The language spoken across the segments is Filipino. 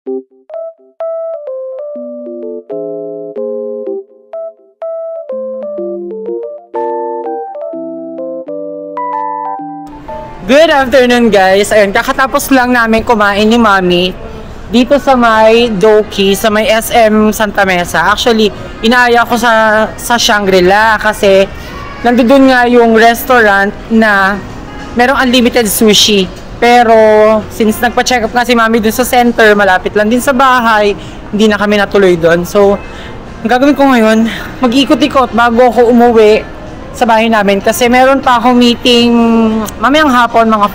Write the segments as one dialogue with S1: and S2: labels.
S1: Good afternoon guys. Ayun, kakatapos lang namin kumain ni Mami dito sa may Doki, sa may SM Santa Mesa. Actually, inaaya ko sa Shangri-La kasi nandoon nga yung restaurant na merong unlimited sushi. Pero since nagpa-check up nga si Mami dun sa center, malapit lang din sa bahay, hindi na kami natuloy doon. So, ang gagawin ko ngayon, mag-ikot-ikot bago ako umuwi sa bahay namin kasi meron pa akong meeting mamayang hapon mga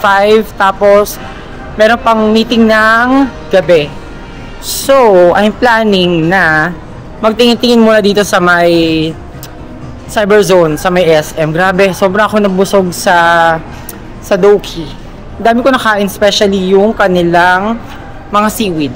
S1: 5, tapos meron pang meeting ng gabi. So, I'm planning na magtingin-tingin muna dito sa may Cyberzone, sa may SM. Grabe, sobra ako nabusog sa Doki. Dami ko nakain, especially yung kanilang mga seaweed.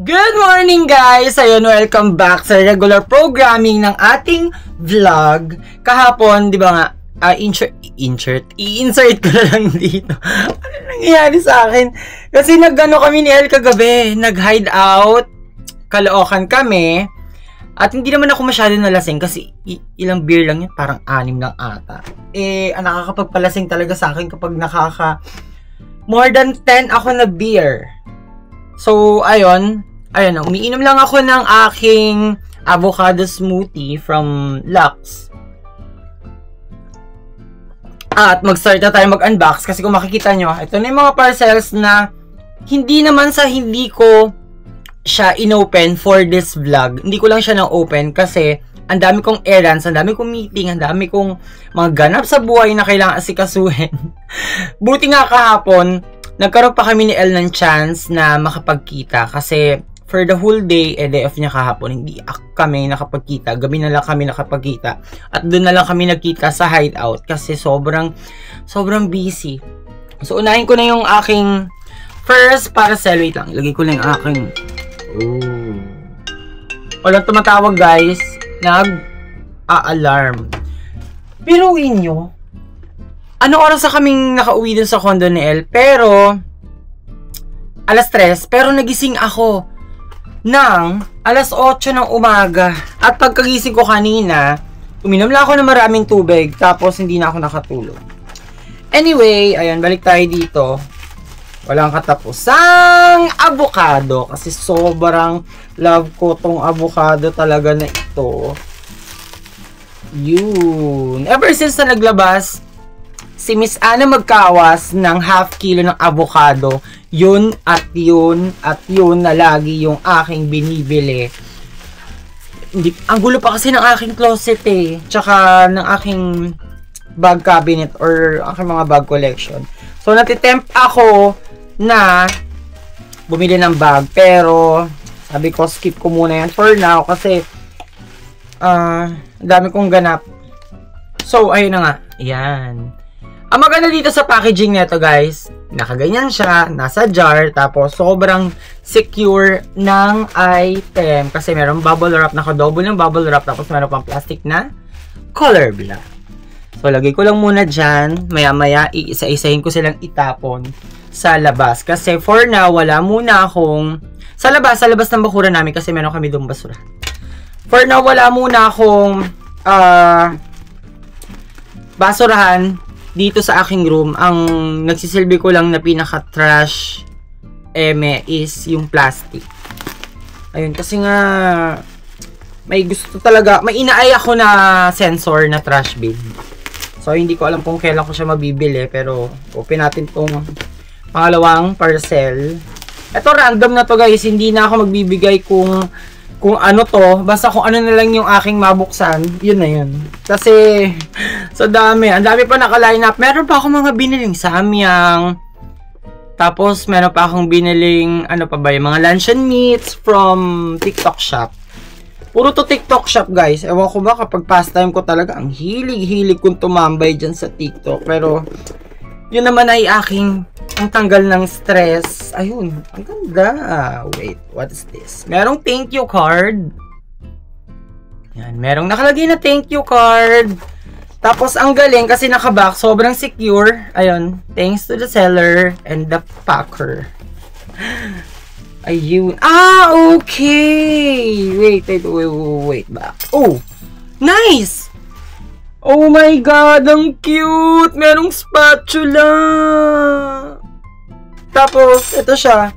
S1: Good morning guys! Ayun, welcome back sa regular programming ng ating vlog. Kahapon, di ba nga, i-insert ko na lang dito. Ano nangyayari sa akin? Kasi nag-ano kami ni El kagabi, nag-hide out, Caloocan kami, at hindi naman ako masyado nalasing kasi ilang beer lang yun, parang 6 lang ata. Ang nakakapagpalasing talaga sa akin kapag more than 10 ako na beer. So, ayun, umiinom lang ako ng aking avocado smoothie from Lux. At mag-start na tayo mag-unbox kasi kung makikita nyo, ito na yung mga parcels na hindi naman sa hindi ko siya inopen for this vlog. Hindi ko lang siya na-open kasi ang dami kong errands, ang dami kong meeting, ang dami kong mga ganap sa buhay na kailangan asikasuhin. Buti nga kahapon, nagkaroon pa kami ni El ng chance na makapagkita kasi for the whole day, day off niya kahapon, hindi kami nakapagkita. Gabi na lang kami nakapagkita. At doon na lang kami nagkita sa hideout kasi sobrang busy. So, unahin ko na yung aking first parcel. Wait lang, ilagay ko lang yung aking... Walang tumatawag guys. Nag-a-alarm. Biruin nyo, anong oras na kaming nakauwi dun sa condo ni El? Pero, alas 3. Pero nagising ako ng alas 8 ng umaga. At pagkagising ko kanina, uminom lang ako ng maraming tubig. Tapos, hindi na ako nakatulog. Anyway, ayan, balik tayo dito. Walang katapusang avocado. Kasi sobrang love ko tong avocado talaga na ito. Yun. Ever since na naglabas si Miss Ana Magkawas ng half kilo ng avocado, yun at yun na lagi yung aking binibili. Ang gulo pa kasi ng aking closet eh. Tsaka ng aking bag cabinet or aking mga bag collection. So, natitempt ako na bumili ng bag. Pero, sabi ko, skip ko muna yan for now kasi dami kong ganap. So, ayun na nga. Ayan. Ang maganda dito sa packaging nito guys, nakaganyan siya, nasa jar, tapos sobrang secure ng item. Kasi meron bubble wrap, naka-double yung bubble wrap, tapos meron pang plastic na color black. So, lagay ko lang muna dyan. Maya-maya, iisa-isahin ko silang itapon sa labas. Kasi for now, wala muna akong... Sa labas ng bakuran namin kasi meron kami doong basura. For now, wala muna akong basurahan dito sa aking room. Ang nagsisilbi ko lang na pinaka-trash is yung plastic. Ayun, kasi nga may gusto talaga, may inaay ako na sensor na trash bin. So, hindi ko alam kung kailan ko siya mabibili, pero open natin tong pangalawang parcel. Ito random na to guys, hindi na ako magbibigay kung ano to, basta kung ano na lang yung aking mabuksan, yun na yun. Kasi, so dami. Ang dami pa naka-line up. Meron pa akong mga biniling samyang. Tapos, meron pa akong biniling, ano pa ba, yung mga luncheon meats from TikTok shop. Puro to TikTok shop, guys. Ewan ko ba, kapag pastime ko talaga, ang hilig-hilig kong tumambay dyan sa TikTok. Pero, yun naman ay aking ang tanggal ng stress. Ayun, ang ganda. Wait, what is this? Merong thank you card. Yan, merong nakalagay na thank you card. Tapos, ang galing kasi nakabox, sobrang secure. Ayun, thanks to the seller and the packer. Ayun. Okay! Wait back. Oh! Nice! Oh my God! Ang cute! Merong spatula! Tapos, ito siya.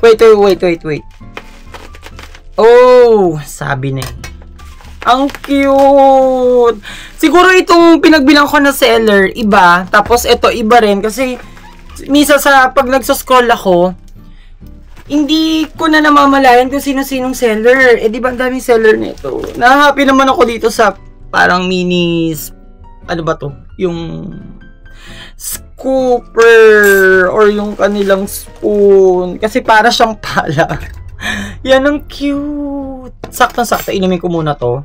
S1: Wait. Oh! Sabi na yun. Ang cute! Siguro itong pinagbilang ko na seller, iba. Tapos ito, iba rin. Kasi, misa sa pag nagsoscroll ako, hindi ko na namamalayan kung sino-sinong seller. Eh, di ba ang daming seller nito? Nahahappy naman ako dito sa parang mini, ano ba to? Yung scooper or yung kanilang spoon. Kasi para siyang pala. Yan ang cute. Sakto-sakto, inumin ko muna to.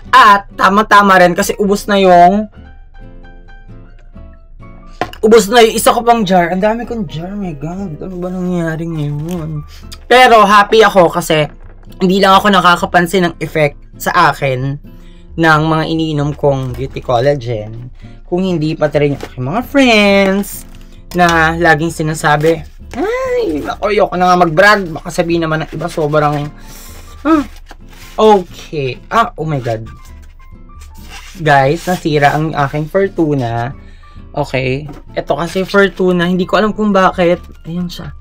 S1: At, tama-tama rin kasi ubos na yung isa ko pang jar. Ang dami kong jar, my God. Ano ba nangyayari ngayon? Pero, happy ako kasi hindi lang ako nakakapansin ng effect sa akin ng mga iniinom kong beauty collagen. Kung hindi pati rin yung aking mga friends na laging sinasabi, ay, ayoko na nga mag-brag. Baka sabihin naman ng iba sobrang okay. Oh my God. Guys, nasira ang aking Fortuna. Okay. Ito kasi Fortuna. Hindi ko alam kung bakit. Ayan siya.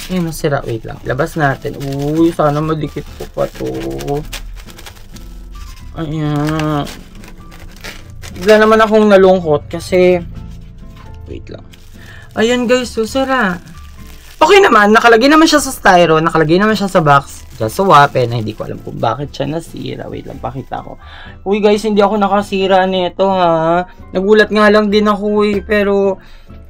S1: Ayan, nasira. Wait lang. Labas natin. Uy, sana madikit ko pa to. Ayan. Bigla naman akong nalungkot kasi wait lang. Ayan guys, so sira. Okay naman, nakalagay naman siya sa styro, nakalagay naman siya sa box. Just swap, na hindi ko alam kung bakit siya nasira. Wait lang, pakita ko. Uy guys, hindi ako nakasira nito ha. Nagulat nga lang din ako pero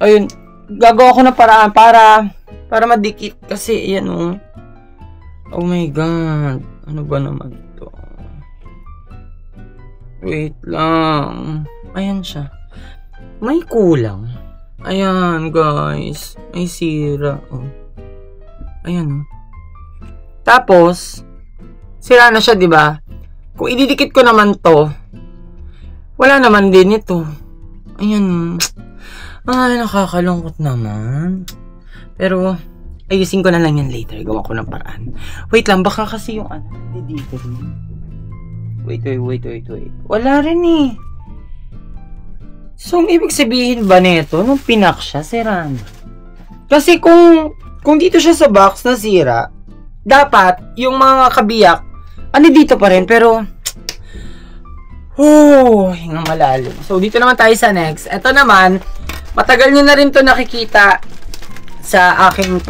S1: ayun, gagawa ko na paraan para madikit kasi yan oh my God. Ano ba naman to? Wait lang. Ayan siya. May kulang. Ayan, guys. May sira. Oh. Ayan, Tapos, sira na siya, di ba? Kung ididikit ko naman to, wala naman din ito. Ayan. Ay, nakakalungkot naman. Pero, ayusin ko na lang yan later. Gawa ko ng paraan. Wait lang, baka kasi yung dito rin. Wait. Wala rin eh. So, ang ibig sabihin ba nito, nung pinak siya, sira na. Kasi kung dito siya sa box na sira, dapat, yung mga kabiyak, dito pa rin, pero, hinga malalim. So, dito naman tayo sa next. Ito naman, matagal nyo na rin to nakikita sa aking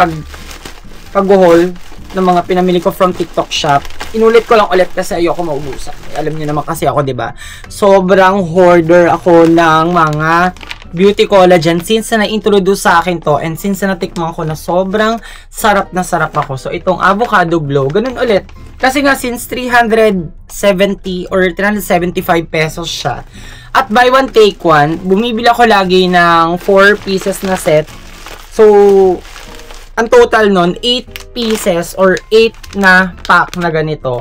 S1: pag-haul ng mga pinamili ko from TikTok shop. Inulit ko lang ulit kasi ayoko maubusan. Alam niyo naman kasi ako, 'di ba? Sobrang hoarder ako ng mga beauty collagen since na introduce sa akin to and since na natikman ko na sobrang sarap na sarap ako. So itong avocado glow, ganun ulit. Kasi nga since 370 or 375 pesos siya. At buy one take one, bumibili ako lagi ng 4 pieces na set. So ang total nun, 8 pieces or 8 na pack na ganito.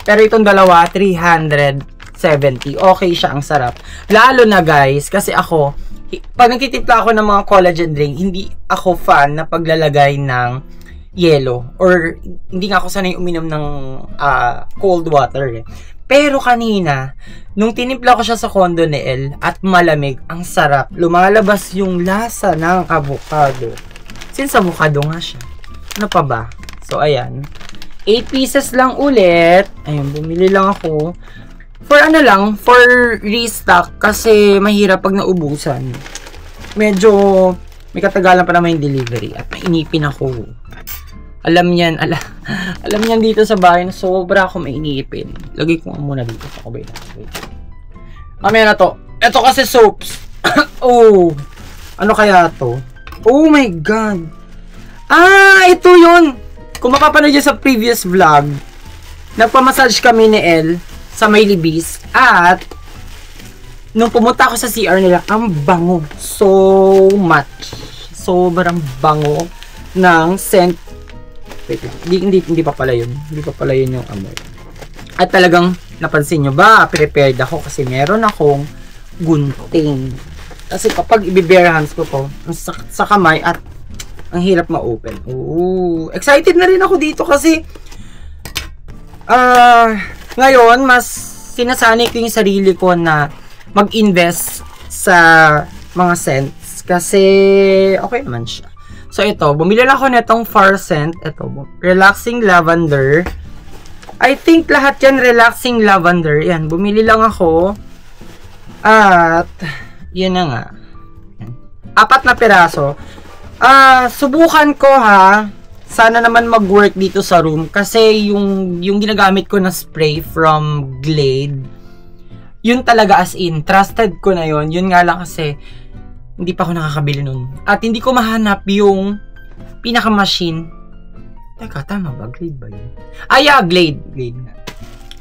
S1: Pero itong dalawa, 370. Okay siya, ang sarap. Lalo na guys, kasi ako, pag nagtitimpla ako ng mga collagen drink, hindi ako fan na paglalagay ng yellow. Or hindi nga ako sanay uminom ng cold water eh. Pero kanina, nung tinimpla ko siya sa condo ni El at malamig, ang sarap. Lumalabas yung lasa ng avocado. Since avocado nga siya. Ano pa ba? So, ayan. 8 pieces lang ulit. Ayun, bumili lang ako. For for restock. Kasi mahirap pag naubusan. Medyo, may katagalan pa naman yung delivery. At mainipin ako. Alam niyan dito sa bahay na sobra ako mainipin. Lagay ko muna dito sa kabay na. Mamaya na to. Ito kasi soaps. Oh. Ano kaya to? Oh my God. Ito yun. Kung mapapanood nyo sa previous vlog, nagpamassage kami ni El sa may libis. At nung pumunta ako sa CR nila, ang bango. So much. Sobrang bango ng scent. Wait lang. Hindi pa pala yun. Hindi pa pala yun yung amoy. At talagang, napansin nyo ba, prepared ako kasi meron akong gunting. Kasi kapag i-bare hands ko to, sa kamay at ang hirap ma-open. Ooh, excited na rin ako dito kasi ngayon, mas sinasanay ko yung sarili ko na mag-invest sa mga scents kasi okay naman siya. So ito, bumili lang ako netong Far Scent. Ito, Relaxing Lavender. I think lahat yan Relaxing Lavender. Yan, bumili lang ako. At, yun na nga. 4 na piraso. Subukan ko ha. Sana naman mag-work dito sa room. Kasi yung ginagamit ko na spray from Glade, yun talaga as in. Trusted ko na yun. Yun nga lang kasi, hindi pa ako nakakabili nun. At hindi ko mahanap yung pinaka-machine. Teka, tama ba? Glade ba yun? Yeah, Glade. Glade nga.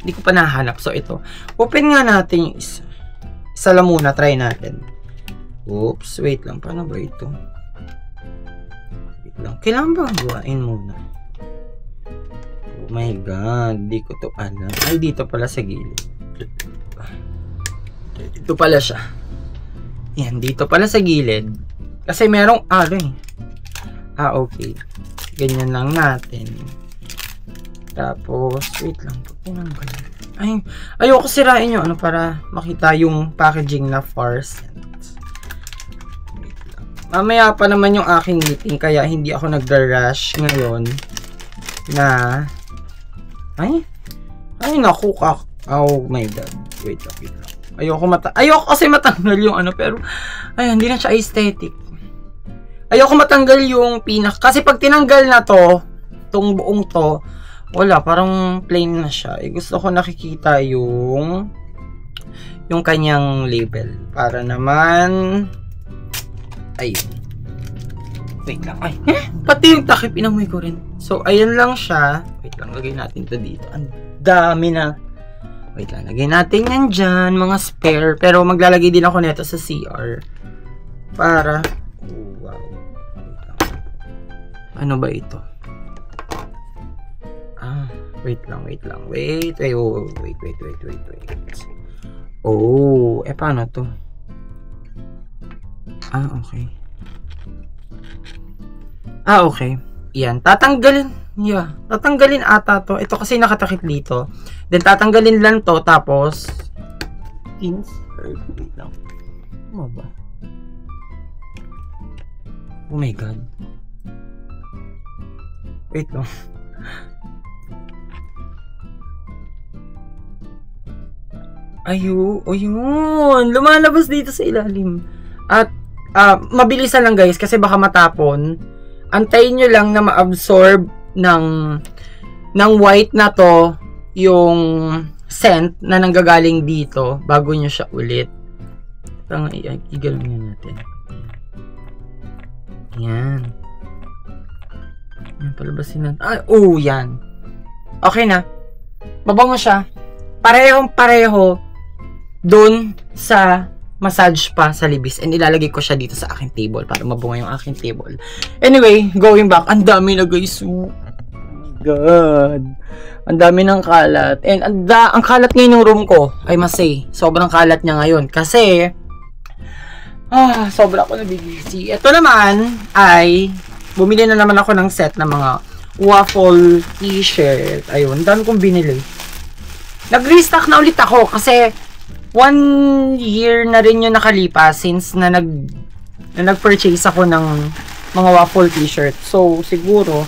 S1: Hindi ko pa nahanap. So, ito. Open nga natin yung isa. Isa lang muna. Try natin. Oops. Wait lang. Paano ba ito? Wait lang. Kailangan ba gawain muna? Oh my God. Hindi ko to alam. Ay, dito pala sa gilid. Ito pala siya. Yan, dito pala sa gilid. Kasi merong okay. Ganyan lang natin. Tapos, wait lang. Ay, ayoko sirain yung para makita yung packaging na Far Scent. Wait lang. Mamaya pa naman yung aking meeting, kaya hindi ako nag-rush ngayon na ay naku, oh my God. Wait lang. Ayoko kasi matanggal yung pero ay hindi na siya aesthetic. Ayoko matanggal yung kasi pag tinanggal na tong buong to, wala, parang plain na siya. Gusto ko nakikita yung kanyang label para naman ayun. Wait lang. Ay, pati yung takip inamoy ko rin. So ayun lang siya. Wait lang, lagay natin to dito. Ang dami na. Wait lang, lagay natin yan dyan, mga spare. Pero maglalagay din ako neto sa CR. Para, wow. Wait lang. Ano ba ito? Wait lang. Wait. Oh, paano to? Okay. Okay. Yan, tatanggalin. Yeah, tatanggalin ata to. Ito kasi nakatakip dito. Then tatanggalin lang to, tapos pins. Wait lang. Ano ba? Oh my God. Wait lang. Ayun. Lumalabas dito sa ilalim. At mabilisan lang guys kasi baka matapon. Antayin nyo lang na ma-absorb ng white na to yung scent na nanggagaling dito bago nyo siya ulit. Igalaw nyo natin. Yan. Yan, palabasin natin. Yan. Okay na. Mabango siya. Parehong-pareho dun sa massage pa sa libis, and ilalagay ko siya dito sa aking table para mabunga yung aking table. Anyway, going back, ang dami na guys. Oh my God. Ang dami ng kalat. And ang kalat ngayon ng room ko, I must say, sobrang kalat niya ngayon. Kasi, sobra ako nabibisi. Ito naman ay, bumili na naman ako ng set ng mga waffle t-shirt. Ayun, dami kong binili. Nag-restock na ulit ako kasi 1 year na rin yung nakalipas since na nag-purchase ako ng mga waffle t-shirt. So, siguro,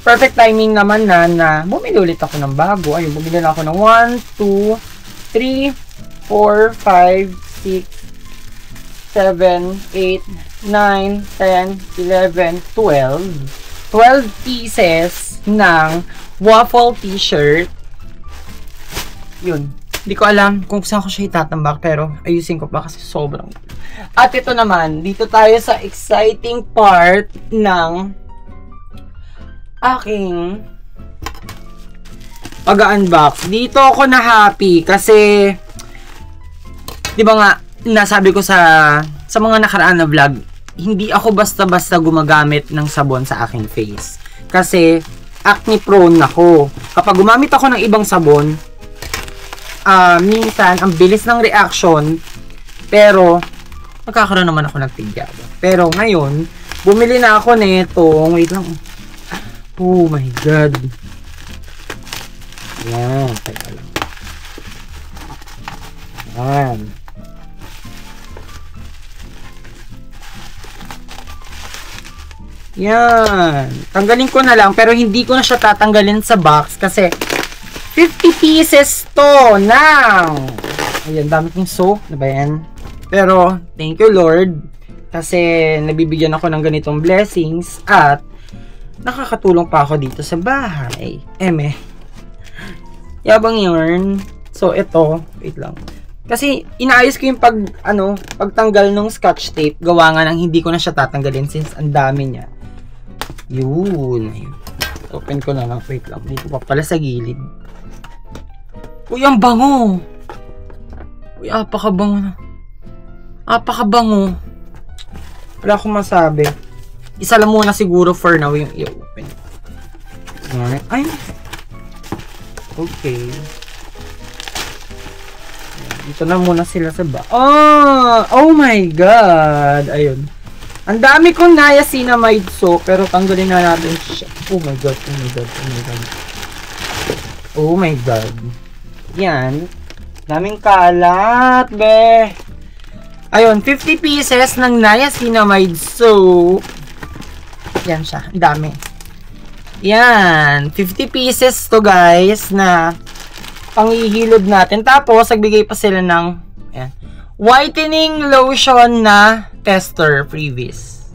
S1: perfect timing naman na bumili ulit ako ng bago. Ayun, bumili na ako ng 1, 2, 3, 4, 5, 6, 7, 8, 9, 10, 11, 12. 12 pieces ng waffle t-shirt. Yun. Hindi ko alam kung saan ko siya itatambak, pero ayusin ko pa kasi sobrang. At ito naman, dito tayo sa exciting part ng aking pag-unbox. Dito ako na happy kasi Di ba nga, nasabi ko sa mga nakaraan na vlog, hindi ako basta-basta gumagamit ng sabon sa aking face. Kasi, acne prone ako. Kapag gumamit ako ng ibang sabon, minsan, ang bilis ng reaction, pero, magkakaroon naman ako ng tigyaba. Pero ngayon, bumili na ako nitong, wait lang. Oh my God. Yan, teka lang. Yan. Yan. Tanggalin ko na lang, pero hindi ko na siya tatanggalin sa box kasi 50 pieces to now. Ayan, dami kong soap. Ano ba yan? Pero, thank you Lord. Kasi, nabibigyan ako ng ganitong blessings at nakakatulong pa ako dito sa bahay. Yabang yun. So, ito. Wait lang. Kasi, inaayos ko yung pagtanggal ng scotch tape. Gawa nga ng hindi ko na siya tatanggalin since ang dami niya. Yun. Open ko na lang. Wait lang. Dito pa pala sa gilid. Uy, ang bango. Uy, apakabango na. Apakabango. Wala akong masabi. Isa lang muna siguro for now yung i-open. Ay. Okay. Dito na muna sila sa oh my God. Ayun. Ang dami kong niacinamide soap, pero tanggalin na natin siya. Oh my God. Oh my God. Oh my God. Oh my God. Yan. Daming kalat, be. Ayun, 50 pieces ng niacinamide soap. Yan siya. Ang dami. Yan. 50 pieces to, guys, na panghihilod natin. Tapos, nagbigay pa sila ng ayan, whitening lotion na tester previous.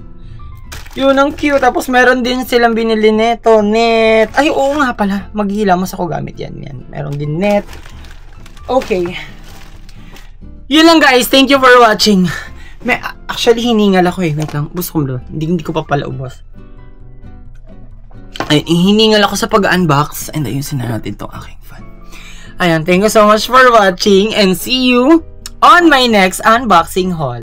S1: Yun, ang cute. Tapos, meron din silang binili neto, net. Ay, oo nga pala. Maghihilamos ako gamit yan. Meron din net. Okay. Yun lang, guys. Thank you for watching. Actually, hiningal ako eh. Wait lang. Ubus ko mo. Hindi ko pa pala ubos. Ay, hiningal ako sa pag-unbox. And ayusin na natin itong aking fan. Ayan. Thank you so much for watching. And see you on my next unboxing haul.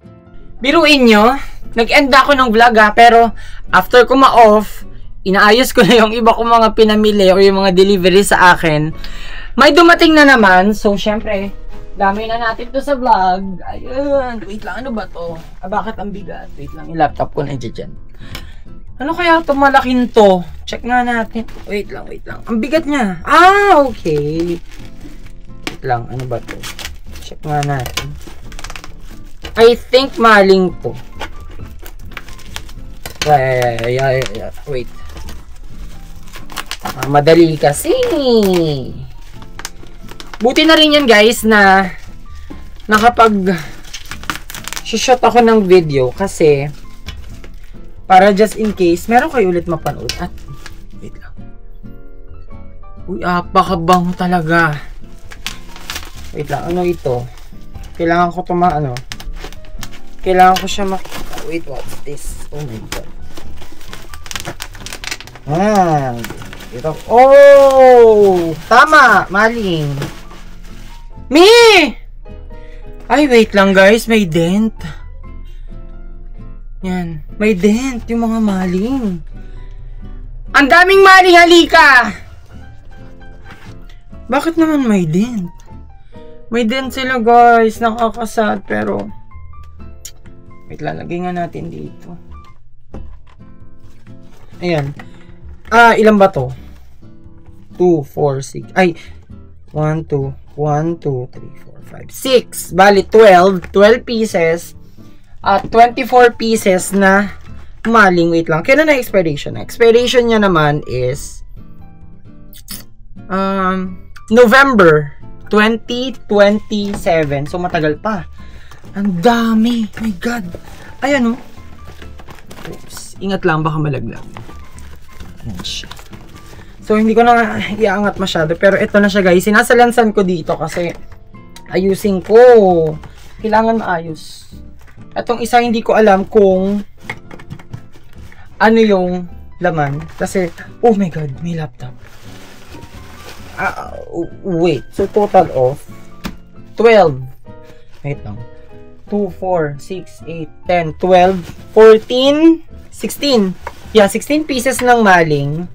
S1: Biruin nyo. Nag-end ako ng vlog ha. Pero, after ko ma-off, inaayos ko na yung iba kong mga pinamili o yung mga delivery sa akin. May dumating na naman. So, syempre, dami na natin to sa vlog. Ayun. Wait lang. Ano ba to? Bakit ang bigat? Wait lang. Yung laptop ko na dyan. Ano kaya ito malaking to? Check nga natin. Wait lang. Ang bigat niya. Okay. Wait lang. Ano ba to? Check nga natin. I think maling to. Yeah. Wait. Madali kasi. Buti na rin yan, guys, na nakapag-shoot ako ng video kasi para just in case, meron kayo ulit mapanood. At, wait lang. Uy, apakabango talaga. Wait lang, ano ito? Kailangan ko ito kailangan ko siya makita. Wait, what's this? Oh my God. Ito. Oh! Tama! Maling. Me! Ay, wait lang, guys. May dent. Yan. May dent. Yung mga maling. Ang daming maling, halika! Bakit naman may dent? May dent sila, guys. Nakakasad. Pero, wait, lalagay nga natin dito. Ayan. Ilan ba to? 2, 4, 6. Ay, 1, 2, 3, 4, 5, 6. Bali, 12 pieces. At 24 pieces na maling. Wait lang. Kailan na expiration? Expiration niya naman is November 2027. So, matagal pa. Ang dami. My God. Ayan, oh. Oops. Ingat lang, baka malaglag. Ayan siya. So, hindi ko na iaangat masyado. Pero ito na siya, guys. Sinasalansan ko dito kasi ayusin ko. Kailangan maayos. Itong isa, hindi ko alam kung ano yung laman. Kasi, oh my God, may laptop. Wait. So, total of 12. Wait lang. 2, 4, 6, 8, 10, 12, 14, 16. Yeah, 16 pieces ng maling.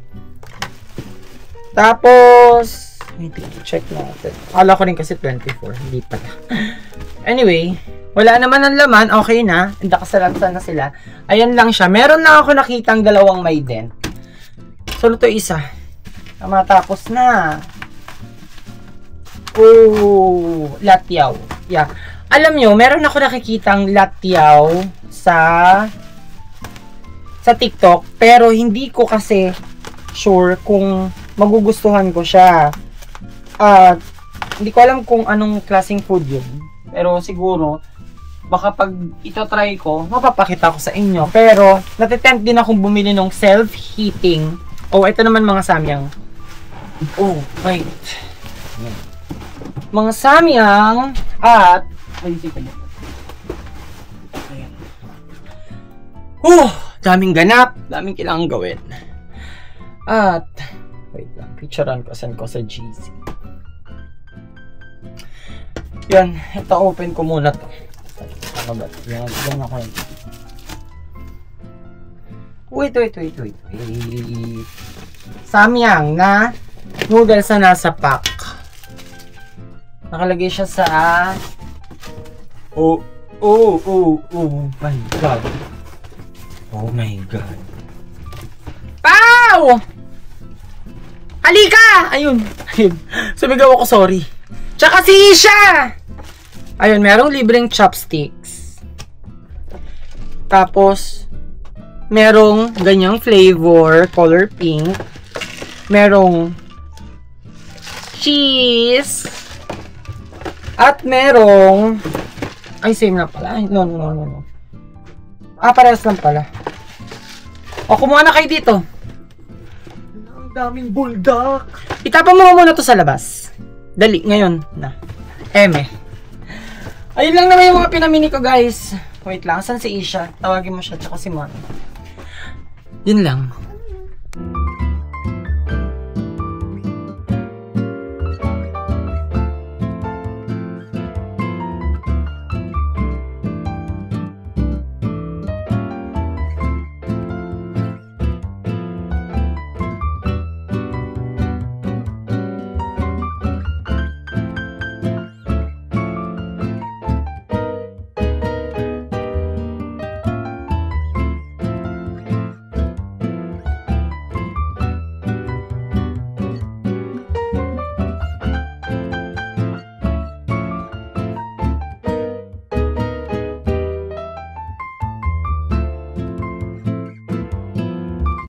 S1: Tapos, wait, check natin. Akala ko rin kasi 24. Hindi pala. Anyway, wala naman ang laman. Okay na. Nakasalansan na sila. Ayan lang siya. Meron lang ako nakitang dalawang may dent. So, ito isa. Matapos na. Oh, latyaw. Yeah. Alam nyo, meron ako nakikitang latyaw sa TikTok, pero hindi ko kasi sure kung magugustuhan ko siya. Hindi ko alam kung anong klaseng food yun. Pero siguro, baka pag ito try ko, mapapakita ko sa inyo. Pero, natitempt din akong bumili ng self-heating. Oh, ito naman mga samyang. Oh, wait. Mga samyang at daming ganap, daming kailangan gawin. At wait lang, picturean ko, send ko sa GC. Yan, ito open ko muna to. Ano ba? Yan ako. Wait. Samyang na noodles na nasa pack. Nakalagay siya sa oh my god. Oh my god. Pow! Halika! Ayun. Sumigaw ako, sorry. Tsaka si Isha! Ayun, merong libreng chopsticks. Tapos, merong ganyang flavor, color pink. Merong cheese. At merong ay, same na pala. No. Parehas lang pala. O, kumuha na kayo dito. Ang daming buldak. Itapon mo muna to sa labas. Dali, ngayon na. Eme. Ayun lang naman yung mga pinamini ko, guys. Wait lang, saan si Isha? Tawagin mo siya, tsaka si Mami. Yun lang.